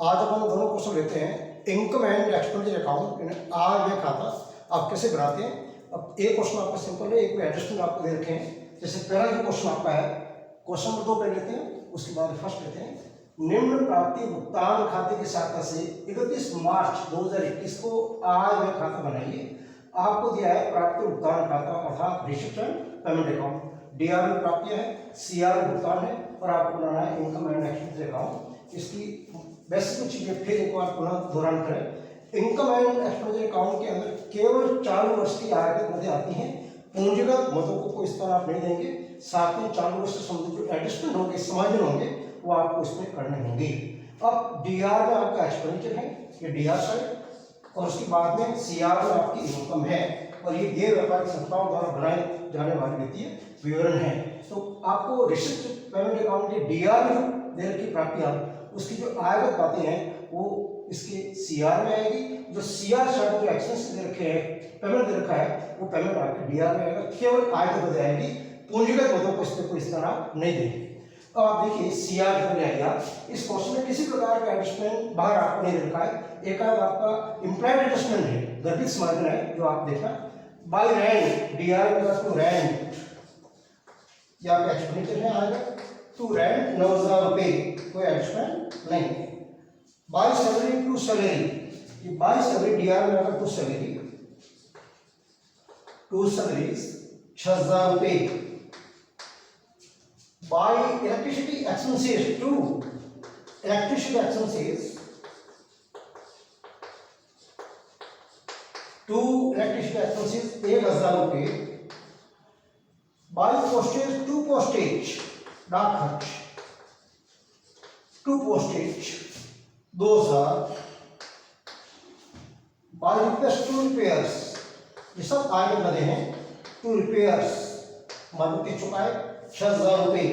आज अपन दोनों क्वेश्चन लेते हैं इनकम एंड एक्सपेंडिचर अकाउंट इन आय व्यय खाता आप कैसे बनाते हैं। अब एक क्वेश्चन आपका सिंपल है, एक में एडजस्टमेंट आपको दे रखे हैं। जैसे पहला जो क्वेश्चन आपका है, क्वेश्चन नंबर 2 पढ़ लेते हैं, उसके बाद फर्स्ट लेते हैं। निम्न प्राप्ति भुगतान खाते की सहायता से 31 मार्च 2021 को आय व्यय खाता बनाइए। आपको दिया है प्राप्ति भुगतान खाता अर्थात receipt and payment account. DR में प्राप्तियां है, सीआर में भुगतान है और आपको बनाना है इनकम एंड एक्सपेंडिचर अकाउंट। इसकी बेसिक चीजें फिर एक बार पुनः दोहरान करें। इनकम एंड एक्सपेंडिचर अकाउंट के अंदर केवल चालू वर्ष की आय के मदे आती हैं, पूंजीगत मदों को कोई स्थान आप नहीं देंगे। साथ में चालू वर्ष से संबंधित जो एडजस्टमेंट होंगे, समायोजन होंगे, वो आपको इसमें करने होंगे। अब डीआर में आपका एक्सपेंडिचर है, ये डीआर साइड, और उसके बाद में सीआर में आपकी इनकम है और ये गैर व्यापारिक संस्थाओं द्वारा बनाए जाने वाले वित्तीय विवरण है। तो आपको रिसिप्ट पेमेंट अकाउंट के डीआर में दे रखी प्राप्तियां, उसकी जो आयगत बातें हैं वो इसके सीआर में आएगी। जो सीआर साइड जो एक्सपेंस दे रखे हैं, पेमेंट दे रखा है, वो पेमेंट आपके डीआर में आएगा। केवल आयगत बदल आएगी, पूंजीगत मदों को इसमें कोई तरह नहीं देंगे। अब आप देखिए सीआर जो आएगा, इस क्वेश्चन में किसी प्रकार का एडजस्टमेंट बाहर आपको नहीं रखा है। एक आपका इम्प्लाइड एडजस्टमेंट है, गर्भित समायोजन है जो आप देखना। बाय रेंट डीआर में टू रेंट या एक्सपेंडिचर है आएगा, टू रेंट 9000 रुपये, कोई एडजस्टमेंट नहीं है। बाय सैलरी टू सैलरी, ये बाय सैलरी डीआर में अगर टू सैलरी 6000 रुपये। By electricity expenses to electricity expenses to electricity expenses 1000 रुपये। बाय पोस्टेज टू पोस्टेज डाक खर्च to postage 2000। By request to repairs, ये सब आगे बने हैं। टू रिपेयर्स मदद चुकाए 6000 रुपये।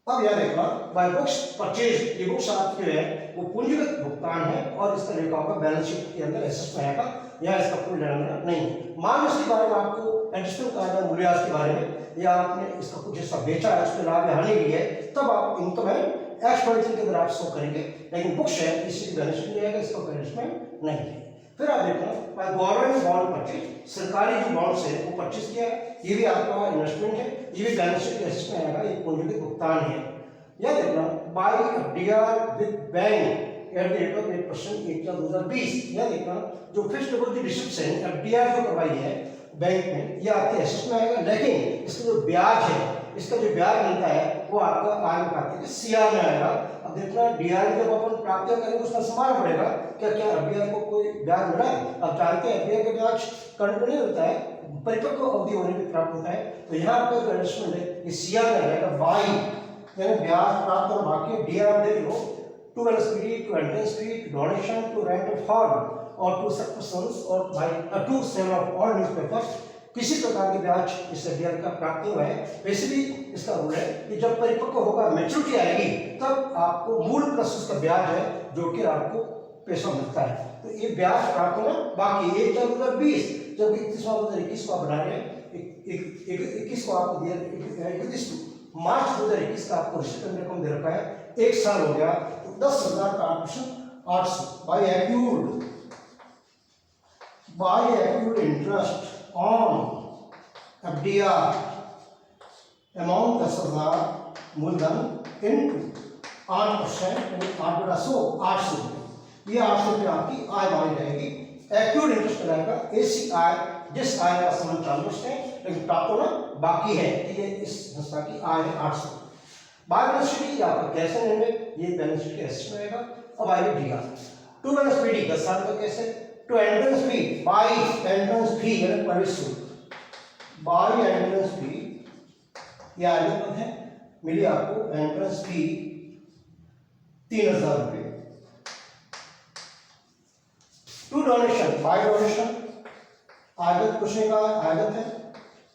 अब याद रखना बाय बुक्स परचेज, ये बुक्स आपके है वो पूंजीगत भुगतान है और इसका लेखा होगा बैलेंस शीट के अंदर एसेस में आएगा, या इसका कोई लेना देना नहीं है। मान लो इसके बारे में आपको एडजस्टमेंट करना है मूल्यह्रास के बारे में, या आपने इसका कुछ हिस्सा बेचा है, उसमें लाभ हानि ली है, तब आप इनकम एंड एक्सपेंडिचर के अंदर आप शो करेंगे। लेकिन बुक्स है इसकी बैलेंस शीट जाएगा, इसका कोई एडजस्टमेंट नहीं है। फिर आप देखना बाय गवर्नमेंट बॉन्ड परचेज, सरकारी जो बॉन्ड्स है वो परचेज किया है, ये भी आपका इन्वेस्टमेंट है, ये भी बैलेंस शीट के एसेस में आएगा, ये पूंजीगत भुगतान है। या देखना by DR with bank at the rate of 8% 1/2020। या देखना जो फिक्स्ड डिपॉजिट रिसिप्ट है एफडीआर जो करवाई है बैंक में, ये आपके एसेस में आएगा। लेकिन इसका जो ब्याज है, इसका जो ब्याज मिलता है वो आपका आय खाते के सीआर में आएगा। अब देखना डीआर जब अपन प्राप्तियां करेंगे उसका समार पड़ेगा, क्या क्या एफडीआर को कोई ब्याज मिला है। अब जानते हैं एफडीआर का ब्याज करंट नहीं होता है, परिपक्व अवधि होने पर प्राप्त होता है। तो यहाँ पर जो एडजस्टमेंट है ये सीआर में आएगा। बाई यानी ब्याज प्राप्त और बाकी डीआर देख लो, टू वेलस्पीडी, to entrance fee, to donation, to rent of hall और टू सब्सक्रिप्शंस और by to sale of all newspapers. किसी प्रकार के ब्याज इस डीआर का प्राप्त हुआ है। वैसे भी इसका रूल है कि जब परिपक्व होगा, मैच्योरिटी आएगी, तब आपको मूल प्लस उसका ब्याज है जो कि आपको पैसा मिलता है। तो ये ब्याज प्राप्त होना बाकी 1/2020, जब 31 को बना रहे हैं, 21 को आपको दिया, 31 मार्च 2021 का आपको रिसिप्ट रकम दे रखा है, एक साल हो गया, तो 10,000 का option 800 by accrued interest on FDR amount 10,000 मूलधन इनटू 8% 8/100 ये 800 रुपये आपकी आय मानी जाएगी। एक्यूड इंटरेस्ट लगाएगा ऐसी आय जिस आय का संबंध चालू है लेकिन प्राप्त होना बाकी है, ये इस संस्था की आय है 800। बाय बैलेंस शीट आपका कैसे लेंगे, ये बैलेंस शीट के एसेट में आएगा। अब आएगा डीआर टू बैलेंस शीट 10 साल का कैसे, to entrance fee by entrance fee यानी प्रवेश शुल्क, बाय एंट्रेंस फी ये आगे पद है, मिली आपको एंट्रेंस फी 3000 रुपये। टू डोनेशन बाय डोनेशन, आगत कुछ का आगत है,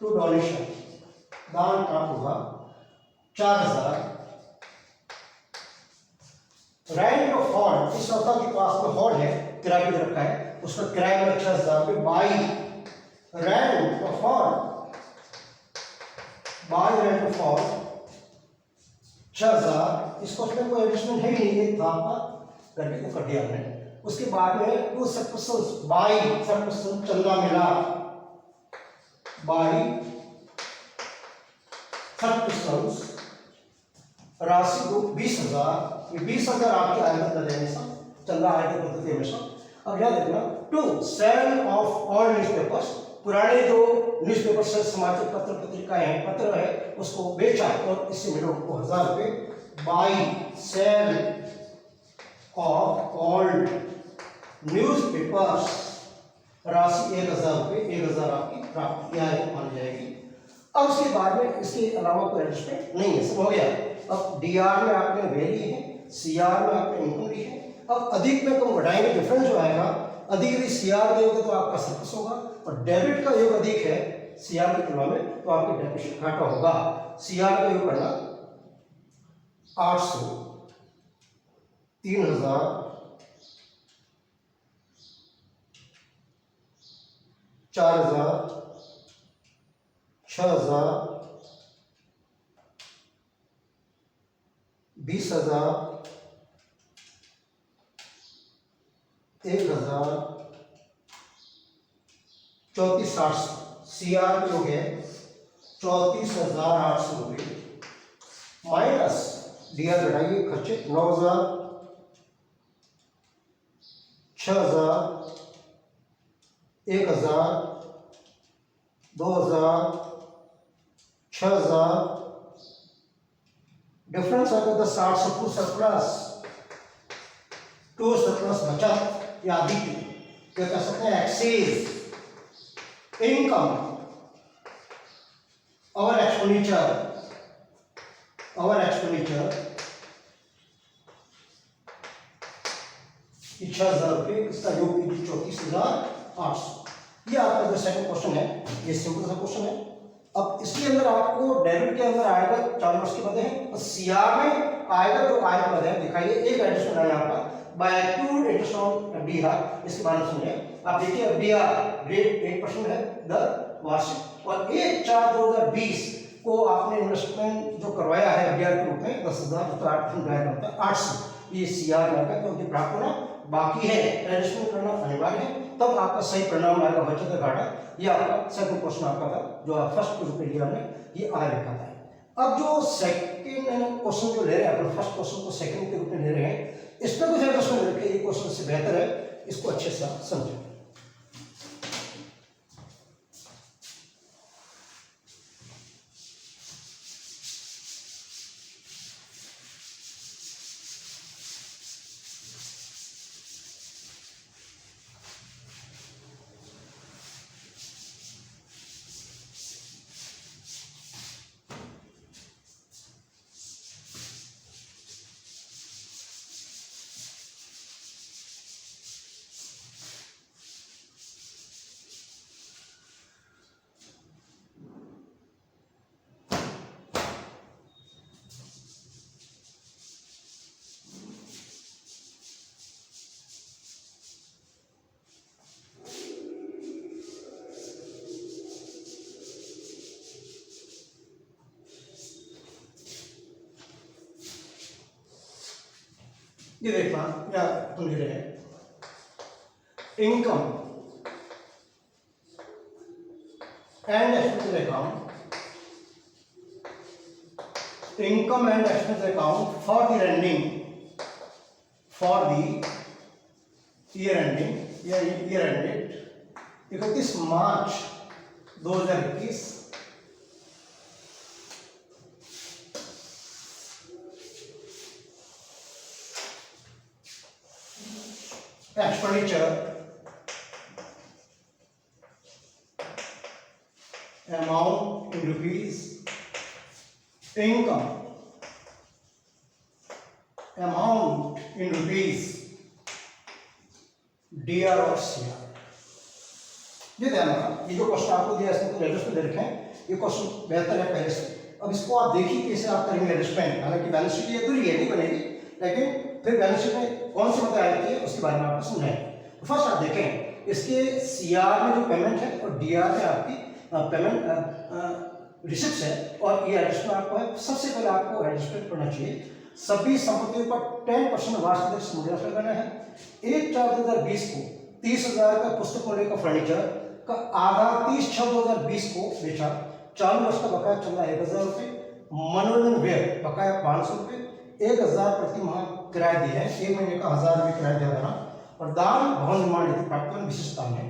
टू डोनेशन दान प्राप्त होगा 4000। रेंट ऑफ हॉल, इस संस्था के पास में हॉल है, किराए पे रखा है, उसका किराया में 6000 रुपये। By rent of hall, bye rent of hall 6,000, इस क्वेश्चन में कोई एडिशनल है ही नहीं, ये था आपका करके तो कर दिया हमने। उसके बाद में टू सर्कमस्टेंस बाई सर्कमस्टेंस चंदा मिला, बाई सर्कमस्टेंस राशि को 20,000, ये 20,000 आपके आएगा हमेशा, चंदा आएगा पद्धति हमेशा। अब याद रखना to sale of all newspapers, पुराने जो न्यूज़पेपर से समाचार पत्र पत्रिकाएं हैं, पत्र है, उसको बेचा और इससे मिले उनको 1,000 रुपये। By sale of all newspapers राशि 1,000 रुपये, 1,000 आपकी प्राप्त यह मानी जाएगी। अब उसके बाद में इसके अलावा कोई एडजस्टमेंट नहीं है, सब हो गया। अब डीआर में आपने वे ली है, सीआर में आपने इनकम ली है। अब अधिक में कम घटाएंगे, डिफरेंस जो आएगा, अधिक यदि सीआर दोगे तो आपका सरप्लस होगा, और डेबिट का योग अधिक है सीआर की तुलना में तो आपकी डेबिट घाटा होगा। सीआर का योग करना 800, 3,000, 4,000, 6,000, 20,000, 1,000, 34,800। सीआर का योग है 34,800 रुपये, माइनस डीआर घटाइए खर्चे 9,000, 6,000, 1,000, 2,000, 6,000, डिफरेंस आता था 60 टू सरप्लस, टू सरप्लस बचत या अधिक, क्या कह सकते हैं एक्सेस इनकम, और एक्सपेंडिचर 6,000 रुपये, इसका योग कीजिए 34,800। ये आपका जो सेकंड क्वेश्चन है, ये सिंपल सा क्वेश्चन है। अब इसके अंदर आपको डेबिट के अंदर आएगा 4 वर्ष के पद हैं, और सीआर में आएगा जो आय पद है, दिखाइए एक एडिशन है यहाँ पर by accrued interest on FDR, इसके बारे में सुनिए। आप देखिए एफडीआर रेट 8% है दर वार्षिक, और 1/4/2020 को आपने इन्वेस्टमेंट जो करवाया है एफडीआर के रूप में 10,000, तो 8% ब्याज होता है 800, ये सीआर में आएगा, क्योंकि प्राप्त होना बाकी है, एडजस्टमेंट करना अनिवार्य है, तब आपका सही परिणाम आएगा बचत का घाटा। ये आपका सेकंड क्वेश्चन आपका था, जो आप फर्स्ट ग्रुप में लिया हमने, ये आय रेखा था। अब जो सेकंड क्वेश्चन जो ले रहे हैं अपन, फर्स्ट क्वेश्चन को सेकंड के रूप में ले रहे हैं, इसमें कुछ एडजस्टमेंट रखे, ये क्वेश्चन से बेहतर है, इसको अच्छे से आप समझें। ये देखना या तुम लिख रहे हैं income and expense account, income and expense account for the ending, for the year ending, year ended 31 March 2021, expenditure amount in rupees, income amount in rupees, DR और CR। ये ध्यान रखना, ये जो क्वेश्चन आपको दिया इसमें कुछ एडजस्टमेंट दे रखे हैं, ये क्वेश्चन बेहतर है पहले से। अब इसको आप देखिए कैसे आप करेंगे एडजस्टमेंट, हालांकि बैलेंस शीट ये अधूरी है, नहीं बनेगी, लेकिन फिर बैलेंस शीट में कौन सी बातें आती है उसके बारे में आपको समझाएंगे। फर्स्ट आप देखें इसके सीआर में जो पेमेंट है और डीआर में आपकी पेमेंट रिसिप्ट है और ये एडजस्टमेंट आपको है। सबसे पहले आपको एडजस्टमेंट करना चाहिए सभी संपत्तियों पर 10% वार्षिक मूल्य लगाना है। 1/4/2020 को 30,000 का पुस्तक मूल्य का फर्नीचर का आधा 30/6/2020 को बेचा। चालू वर्ष का बकाया चल रहा है 1,000 रुपये। मनोरंजन व्यय बकाया 500 रुपये। 1,000 प्रति माह किराया दिया है, 1 महीने का 1,000 रुपये किराया दिया जाना। और दान भवन निर्माण नीति प्राप्त विशेषता है।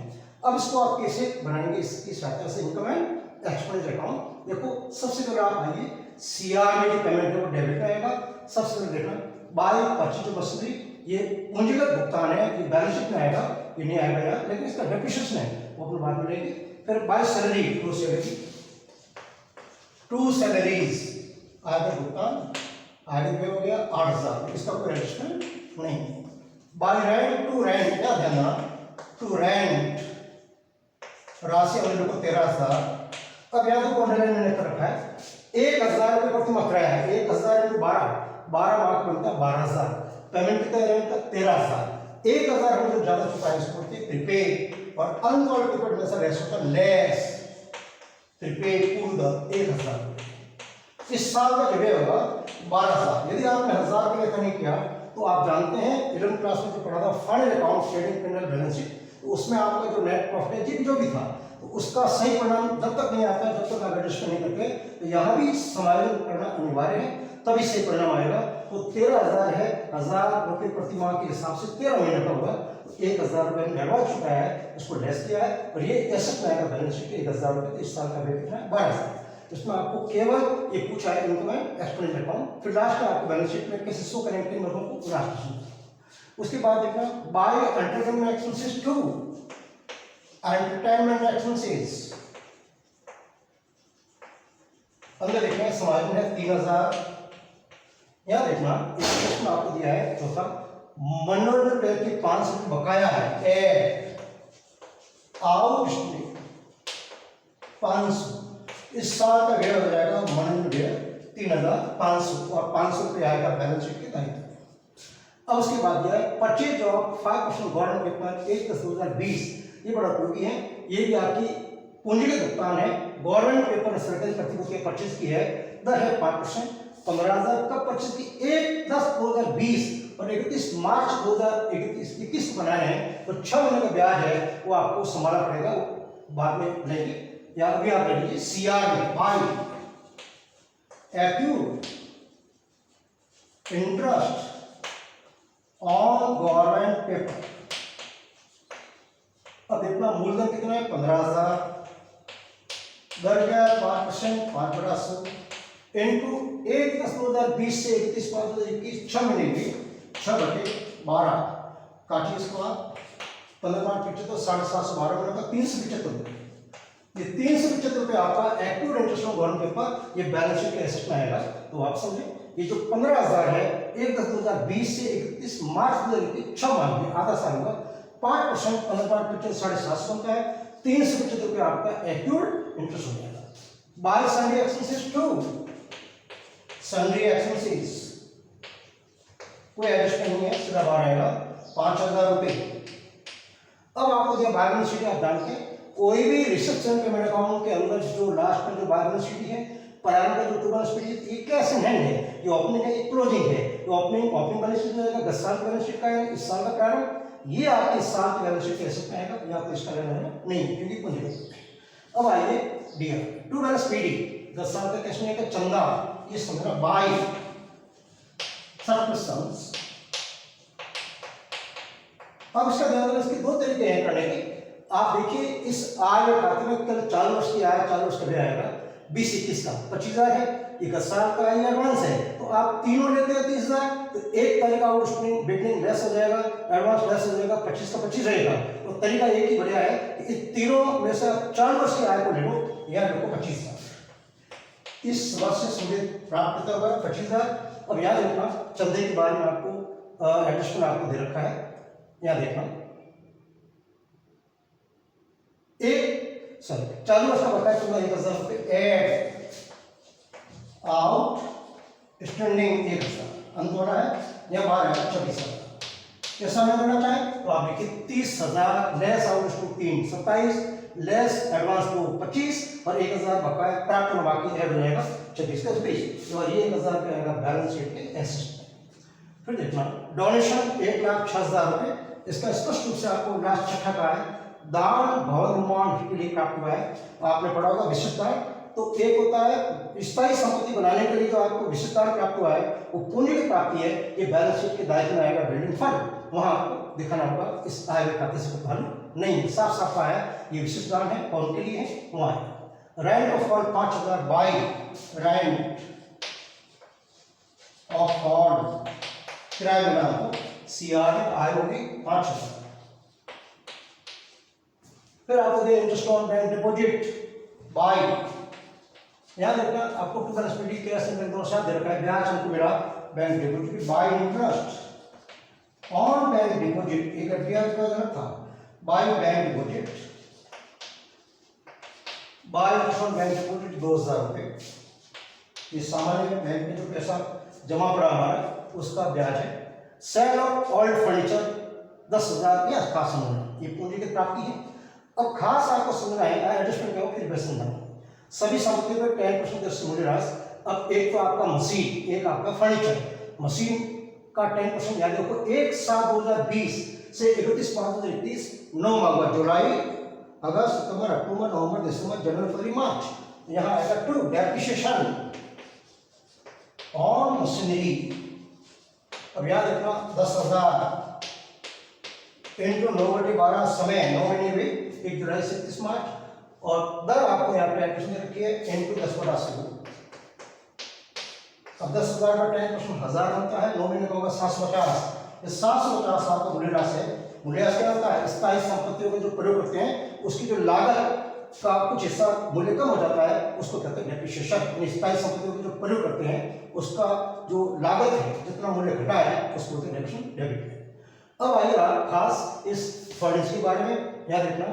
अब इसको आप कैसे बनाएंगे, इसकी सहायता से इनकम एंड एक्सपेंडिचर अकाउंट। देखो सबसे पहले आप आइए सीआर में जो पेमेंट है वो डेबिट आएगा। सबसे पहले देखना बाय परचेज ऑफ मशीनरी, ये पूंजीगत भुगतान है, ये बैलेंस शीट में आएगा, ये नहीं आएगा यार, लेकिन इसका डेप्रिसिएशन है वो अपने बाद में लेंगे। फिर बाय सैलरी, टू सैलरीज आगे भुगतान आगे पे हो गया 8,000, इसका कोई एडजस्टमेंट नहीं। बाय रेंट, टू रेंट, क्या ध्यान देना, टू रेंट राशि अवैध को 13,000। अब यहाँ तो अंडरलाइन मैंने कर रखा है 1,000 रुपये प्रति माह किराया है। 1,000 × 12 माह बनता है 12,000। पेमेंट कितना रेंट का 13,000। 1,000 हम जो ज्यादा चुका है इसको प्रीपेड और अनकॉल्ड पेमेंट में से लेस होता है लेस प्रीपेड टू द 1,000। इस साल का जो व्यय होगा 12,000। यदि आपने 1,000 रुपये लेखा नहीं किया तो आप जानते हैं 11th क्लास में जो पढ़ा था fund account statement P and L balance sheet, तो उसमें आपका जो नेट प्रॉफिट है जो भी था तो उसका सही परिणाम जब तक नहीं आता जब तक आप एडजस्ट नहीं करते, तो यहाँ भी समायोजन करना अनिवार्य है, तभी सही परिणाम आएगा। तो 13,000 है, 1,000 रुपये प्रति माह के हिसाब से 13 महीने का होगा, तो 1,000 रुपये एडवांस चुका है, उसको लेस किया है और ये एसेट में आएगा बैलेंस शीट 1,000 रुपये। इस साल का व्यय कितना है 12,000। इसमें आपको केवल ये पूछा है इनकम एंड एक्सपेंडिचर अकाउंट। फिर लास्ट में आपको बैलेंस शीट में कैसे शो करेंगे किन वर्गों को लास्ट। उसके बाद देखना by entertainment expenses to entertainment expenses अंदर देखना समायोजन है 3,000। यहां देखना इसमें आपको दिया है चौथा मनोरंजन व्यय की 500 रुपये बकाया है एड आउट 500। इस साल का व्यय हो जाएगा मनोरंजन व्यय 3,500 और 500 रुपये आएगा बैलेंस शीट के दायित्व। अब उसके बाद दिया है परचेज ऑफ 5% गवर्नमेंट पेपर 1/10/2020, ये बड़ा उपयोगी है। ये भी आपकी पूंजीगत भुगतान है। गवर्नमेंट पेपर सरकारी प्रतिभूतियां परचेज की है, दर है 5%। 15,000 कब परचेज की 1/10/2020 और 31 मार्च 2021 को बनाए हैं, तो 6 महीने का ब्याज है वो आपको संभालना पड़ेगा, वो बाद में लेंगे। या अभी आप ले लीजिए सीआर में by accrued interest on government paper. अब इतना मूलधन कितना है 15,000, दर क्या 5%, 5/100 इंटू 1/10/2020 से 31/5/2021 6 महीने की 6/12 काटिए इसको आप 15/75 तो 750 महीने का 375 रुपये। ये 375 रुपये आपका active interest on government paper ये बैलेंस शीट के एसेट में आएगा। तो आप समझे ये जो 15,000 है 1/10/2020 से 31 मार्च 2021 6 माह में आधा साल होगा 5% 15/75 750 बनता है। 375 रुपये आपका एक्यूट इंटरेस्ट हो जाएगा। By sundry expenses to sundry expenses कोई एडजस्टमेंट नहीं है, सीधा बाहर आएगा 5,000 रुपये। अब आपको जो बैलेंस शीट आप जानते हैं कोई भी रिसेप्शन पेमेंट अकाउंट के अंदर जो लास्ट में जो बैलेंस शीट है प्रारंभ का जो टू बैलेंस शीट है ये कैश इन हैंड है, ये ओपनिंग है, ये क्लोजिंग है। ये ओपनिंग बैलेंस शीट में आएगा 10 साल का बैलेंस शीट का है, इस साल का प्रारंभ, ये आपके इस साल की बैलेंस शीट के एसेट में आएगा, या आपको इसका लेना है नहीं क्योंकि पूंजी। अब आइए डियर टू बैलेंस पीडी 10 साल का कैश में आएगा चंदा, ये समझना बाय सरप्लस। अब इसका ध्यान रखना इसके दो तरीके हैं करने के। आप देखिए इस आय खाते में कल 4 वर्ष की आय 4 वर्ष का व्यय आएगा 20-21 का 25,000 है, 1 साल का ये एडवांस है, तो आप तीनों लेते हैं 30,000, तो एक तरीका आउटस्टैंडिंग बिगनिंग लेस हो जाएगा, एडवांस लेस हो जाएगा, 25 का 25 रहेगा। तो तरीका एक ही बढ़िया है कि इस तीनों में से 4 वर्ष की आय को ले लो, यहाँ देखो 25,000 इस वर्ष से सीधे प्राप्त होता हुआ 25,000। अब यहाँ देखना चंदे के बारे में आपको एडजस्टमेंट आपको दे रखा है, यहाँ देखना चालू वर्ष का बकाया चल रहा है 1,000 रुपये एड आउट स्टैंडिंग 1,000 अंत हो रहा है, यह बाहर है 24,000। कैसा मैं करना चाहें तो आप लिखिए 30,000 लेस आउट 3 27 लेस एडवांस को 25 और 1000 बकाया प्राप्त होना बाकी ऐड हो जाएगा 26 का पेज। और ये 1000 का आएगा बैलेंस शीट के एसेट में। फिर देखना डोनेशन 1,06,000 रुपए, इसका स्पष्ट रूप से आपको लास्ट छठा का है दान भवन निर्माण के लिए प्राप्त हुआ है। आपने पढ़ा होगा विशिष्ट दान, तो एक होता है स्थायी संपत्ति बनाने के लिए जो आपको विशिष्ट दान प्राप्त हुआ है वो पूंजी की प्राप्ति है, ये बैलेंस शीट के दायरे में आएगा बिल्डिंग फंड, वहां आपको दिखाना होगा इस आय व्यय खाते से भालू नहीं है, साफ साफ है ये विशिष्ट दान है कौन के लिए है वहां है। Rent of hall 5,000 by rent of hall किराया मिला आपको CR आय होगी 5,000। फिर आपको दे interest on bank deposit by, याद रखना आपको टू कंस्पिटी के ऐसे में दोनों साथ दे रखा है, ब्याज हमको मिला bank deposit by interest on bank deposit, एक ब्याज का गलत था by bank deposit by on bank deposit 2,000 रुपये, ये सामान्य बैंक में जो पैसा जमा पड़ा हमारा उसका ब्याज है। सेल ऑफ ओल्ड फर्नीचर 10,000 या खास समझना, ये पूंजी की प्राप्ति है। अब खास आपको समझना है एडजस्टमेंट क्या हो फिर वैसे समझना, सभी संपत्ति पर 10% दर से मूल्यह्रास। अब एक तो आपका मशीन, एक आपका फर्नीचर, मशीन का 10% याद रखो 1/7/2020 से 31/5/2021 9 माह हुआ, जुलाई अगस्त सितंबर अक्टूबर नवंबर दिसंबर जनवरी फरवरी मार्च, यहाँ आएगा टू डेप्रिसिएशन ऑन मशीनरी। अब याद रखना 10,000 इंटू 9/12 समय 9 महीने हुए 1 जुलाई से 31 मार्च, और दर आपको यहाँ पे 10% रखी है इंटू 10/80। अब 10,000 का 10% 1000 बनता है, 9 महीने का होगा 750। ये 750 आपका मूल्यह्रास है। मूल्यह्रास क्या होता है, स्थायी संपत्तियों को जो प्रयोग करते हैं उसकी जो लागत का कुछ हिस्सा मूल्य कम हो जाता है उसको कहते हैं डेप्रिसिएशन। स्थायी संपत्तियों को जो प्रयोग करते हैं उसका जो लागत है जितना मूल्य घटा है उसको कहते हैं डेप्रिसिएशन डेबिट। अब आइए आप खास इस फर्नीचर के बारे में याद रखना,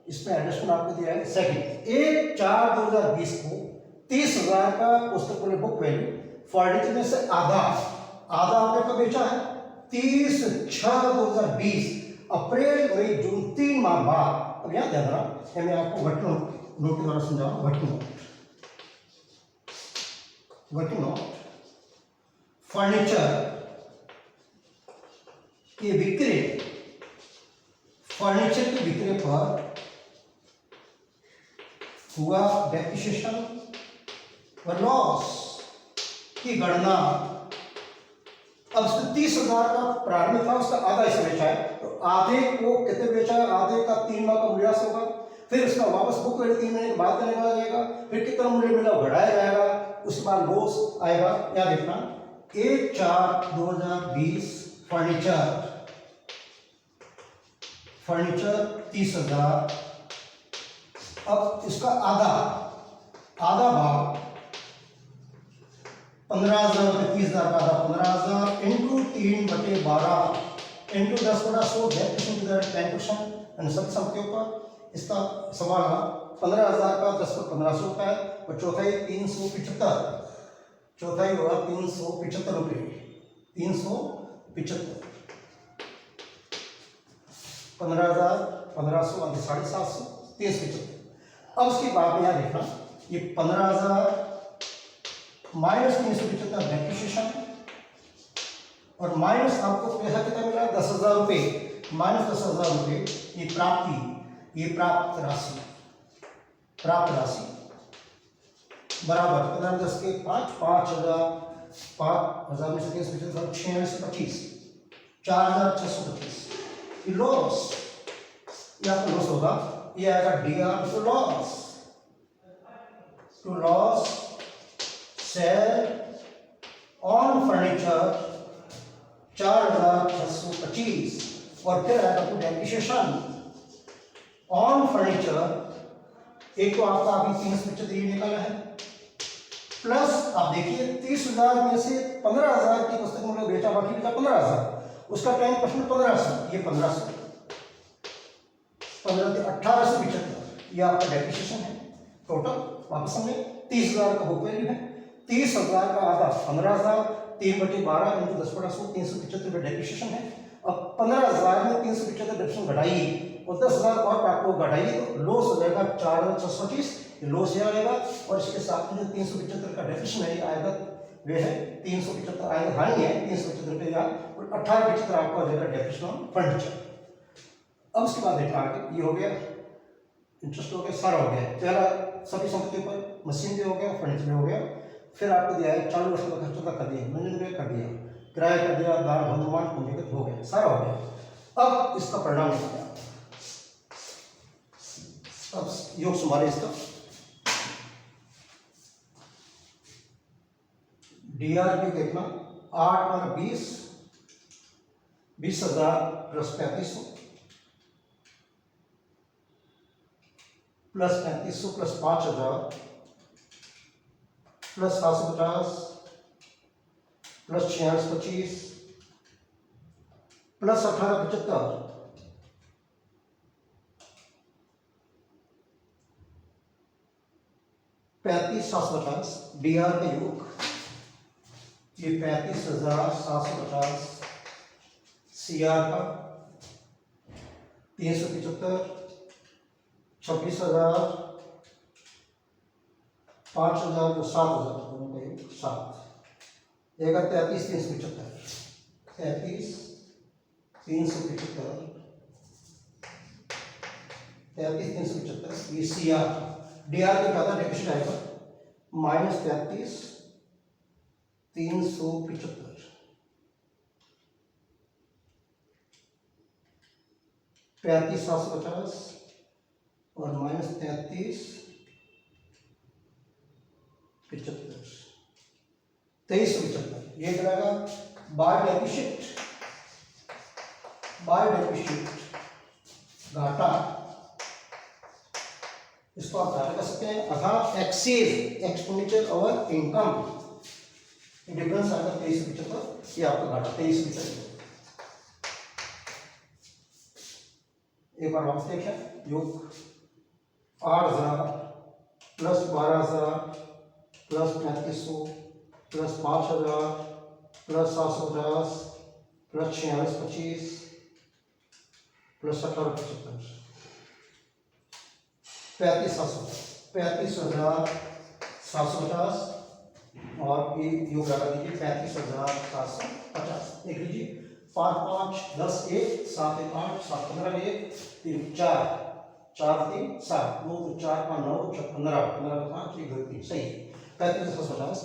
इसमें एडजस्टमेंट आपको दिया है सेकंड 1/4/2020 को 30,000 का पुस्तक मूल्य बुक वैल्यू फर्नीचर में से आधा आपने कब बेचा है 30/6/2020 अप्रैल मई जून 3 माह बाद। अब याद ध्यान रहा मैं आपको वर्किंग नोट के द्वारा समझाऊंगा। वर्किंग नोट फर्नीचर के विक्रय, फर्नीचर के विक्रय पर हुआ डेप्रिसिएशन व लॉस की गणना। अब 30,000 का प्रारंभ था उसका आधा हिस्सा बेचा है, तो आधे को कितने बेचा है, आधे का 3 माह का मूल्यह्रास होगा, फिर उसका वापस बुक वैल्यू 3 महीने के बाद करने का जाएगा, फिर कितना मूल्य मिला बढ़ाया जाएगा, उसके बाद लॉस आएगा। क्या देखना 1/4/2020 फर्नीचर 30,000। अब इसका आधा भाग 15,000 में 30,000 का आधा 15,000 इंटू 3/12 इंटू 10/100 10% सब संपत्तियों पर इसका सवाल 15,000 का 10/1500 होता है, और चौथाई 375, चौथाई होगा 375 रुपये 375 15,000 1500 750 375। अब उसके बाद में यहाँ देखना ये 15,000 माइनस 375 डेप्रिसिएशन और माइनस आपको पैसा कितना मिला 10,000 रुपये माइनस 10,000 रुपये ये प्राप्ति, ये प्राप्त राशि बराबर 15 10 के 5,000 में से 375 6 में से 25 4,625। ये लॉस, ये आपका लॉस होगा, ये आएगा DR to loss sale on furniture 4,625, और फिर आएगा टू डेप्रिसिएशन ऑन फर्नीचर। एक तो आपका अभी 375 ये निकाला है, प्लस आप देखिए 30,000 में से 15,000 की पुस्तक मूल्य बेचा, बाकी बेचा 15,000, उसका 10% 1500, ये 1500 15 के 1875 ये आपका डेप्रिसिएशन है। टोटल वापस हमें 30,000 का बुक वैल्यू है, 30,000 का आधा 15,000 3/12 इंटू 10/100 375 डेप्रिसिएशन है। अब 15,000 में 375 डेप्रिसिएशन घटाइए और 10,000 और आपको घटाइए तो लॉस हो जाएगा 4,625, लॉस यहाँ आएगा। और इसके साथ में जो 375 का डेफिनेशन है ये आएगा, वे है 375 आएगा, हानि है 375 रुपये या 18,75 आपका हो जाएगा डेफिनेशन ऑन फर्नीचर। अब उसके बाद देखा आगे, ये हो गया इंटरेस्ट हो गया, सारा हो गया। पहला सभी संपत्ति पर मशीन भी हो गया, फर्नीचर भी हो गया। फिर आपको दिया है चालू वर्ष का खर्चा कर दिया, मंजूर भी कर दिया, किराया कर दिया, दान भंगमान पूंजीगत हो गया, सारा हो गया। अब इसका परिणाम निकला, अब योग सुमारे इसका DRP देखना 8 और 20, 20,000 plus 3500 plus 3500 plus 5,000 plus 750 plus 4625 plus 1875 35,750 DR का योग, ये 35,750 CR का 375 26,000 5,000 तो 7,000 दोनों का योग 7 एक 33,375 33,375 33,375 ये CR DR का ज्यादा डेफिनेशन आएगा -33,375 35,750 और -33,75 23,75 ये जाएगा बाय डेफिशिट घाटा, इसको आप घाटा कर सकते हैं अथा एक्सेस एक्सपेंडिचर और इनकम, डिफरेंस आएगा 23,75, ये आपका घाटा 23,75। एक बार वापस देखें, योग 8,000 plus 12,000 plus 3500 plus 5,000 plus 750 plus 4625 plus 1875 35,750 और ये योग लगा दीजिए 35,750। देख लीजिए 5 5 10 1 7 1 8 7 15 1 3 4 4 3 7 2 4 5 9 15 15 5 1 2 3 सही 35,750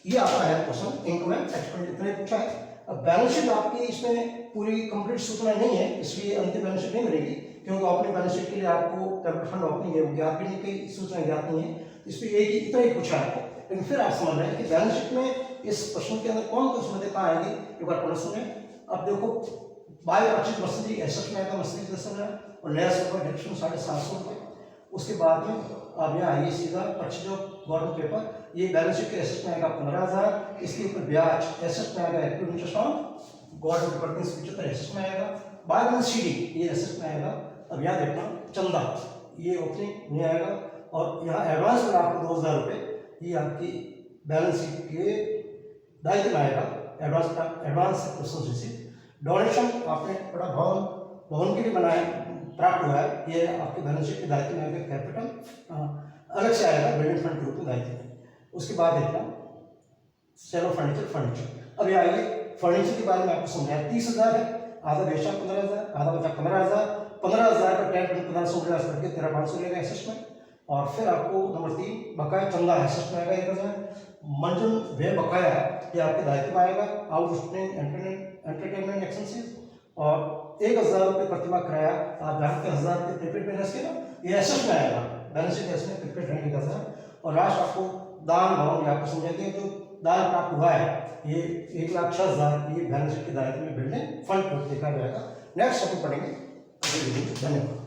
ये आपका है क्वेश्चन। इनकम एंड एक्सपेंडिचर इतना पूछा है। अब बैलेंस शीट आपकी इसमें पूरी कंप्लीट सूचना नहीं है, इसलिए अंतिम बैलेंस शीट नहीं मिलेगी, क्योंकि अपने बैलेंस शीट के लिए आपको कैपिटल फंड ओपनिंग है वो ज्ञात भी नहीं, कई सूचनाएं ज्ञात नहीं है, इस पर एक ही इतना ही पूछा है। लेकिन फिर आप समझ रहे हैं कि बैलेंस शीट में इस प्रश्न के अंदर कौन कौन सी बातें कहाँ आएगी, एक बार पढ़ना सुने। अब देखो बाय परचेज मशीनरी एसेट में आएगा मशीनरी 10,000 और लेस ऊपर डिडक्शन 750 रुपये। उसके बाद में अब यहाँ आइए सीधा परचेज ऑफ गवर्नमेंट पेपर, ये बैलेंस शीट के एसेट में आएगा 15,000, इसके ऊपर ब्याज एसेट में आएगा active interest on government paper 375 asset में आएगा। बाय बैलेंस शीट ये एसेट में आएगा। अब यहाँ देखना चंदा ये ओपनिंग नहीं आएगा, और यहाँ एडवांस में आपको 2,000 रुपये ये आपकी बैलेंस शीट के दायित्व में आएगा। एडवांस क्वेश्चन रिसीव डोनेशन आपने बड़ा भवन के लिए बनाया प्राप्त हुआ है, ये आपके बैलेंस शीट के दायित्व में आएगा। कैपिटल अलग से आएगा बिल्डिंग फंड के रूप में दायित्व में। उसके बाद देखना सेल ऑफ फर्नीचर। अब ये आइए फर्नीचर के बारे में आपको समझाया 30,000 है, आधा बेचा 15,000 आधा बचा 15,000 15,000 का 10 15,000 करके 13,500 लेगा एसेट में। और फिर आपको नंबर 3 बकाया चंदा एसेट में आएगा 1,000। मंजूर व्यय बकाया ये आपके दायित्व में आएगा। आउटस्टैंडिंग एंटरटेनमेंट एक्सपेंसेस और 1,000 रुपये प्रतिमा किराया, आप जानते हैं 1,000 रुपये प्रीपेड बैलेंस के ना, ये एसेट में आएगा, बैलेंस शीट एसेट में प्रीपेड रहने 1,000। और लास्ट आपको दान भवन ये आपको समझाते हैं जो दान प्राप्त हुआ है ये 1,06,000 ये बैलेंस शीट के दायित्व में बिल्डिंग फंड को देखा जाएगा। नेक्स्ट अपन पढ़ेंगे। धन्यवाद।